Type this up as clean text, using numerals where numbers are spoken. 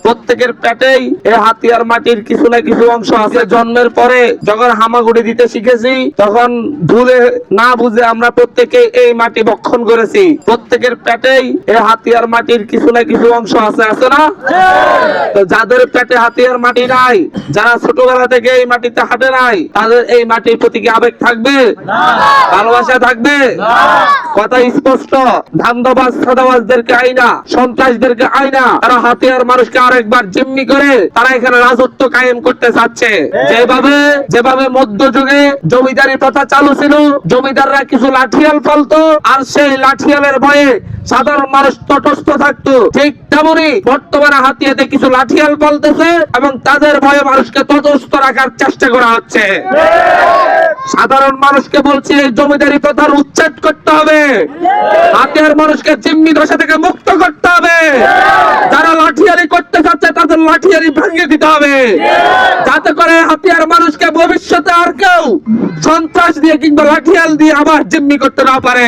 প্রত্যেকের পেটেই এই হাতিয়ার মাটির কিছু না কিছু অংশ আছে। জন্মের পরে যখন হামাগুড়ি দিতে শিখেছি তখন ভুলে না বুঝে আমরা প্রত্যেকে এই মাটি ভক্ষণ করেছি। প্রত্যেকের পেটেই এই হাতিয়ার মাটির কিছু না কিছু অংশ আছে, আছে না? তো যাদের পেটে হাতিয়ার মাটি নাই, যারা ছোটবেলা থেকে এই মাটিতে হাঁটে নাই, তাদের এই মাটির প্রতি কি আবেগ থাকবে? ভালোবাসা থাকবে? কথা স্পষ্ট। ধান্দাবাজ সাদাবাজদেরকে আইনা, সন্ত্রাসীদেরকে আইনা, তারা হাতিয়ার মানুষকে আরেকবার জিম্মি করে তারা এখানে রাজত্ব কায়েম করতে চাচ্ছে। যেভাবে মধ্যযুগে জমিদারি প্রথা চালু ছিল, জমিদাররা কিছু লাঠিয়াল পালতো আর সেই লাঠিয়ালের ভয়ে সাধারণ মানুষ তটস্থ থাকতো, ঠিক তেমনি বর্তমানে হাতিয়াতে কিছু লাঠিয়াল পালতেছে এবং তাদের ভয়ে মানুষকে তটস্থ রাখার চেষ্টা করা হচ্ছে। সাধারণ মানুষকে বলছি এই জমিদারি প্রথার উচ্ছেদ করতে হবে, হাতিয়ার মানুষকে জিম্মি দশা থেকে মুক্ত করতে হবে। যারা লাঠিয়ারি করতে চাচ্ছে তাদের লাঠিয়ারি ভেঙে দিতে হবে, যাতে করে হাতিয়ার মানুষকে ভবিষ্যতে আর কেউ সন্ত্রাস দিয়ে কিংবা লাঠিয়াল দিয়ে আবার জিম্মি করতে না পারে।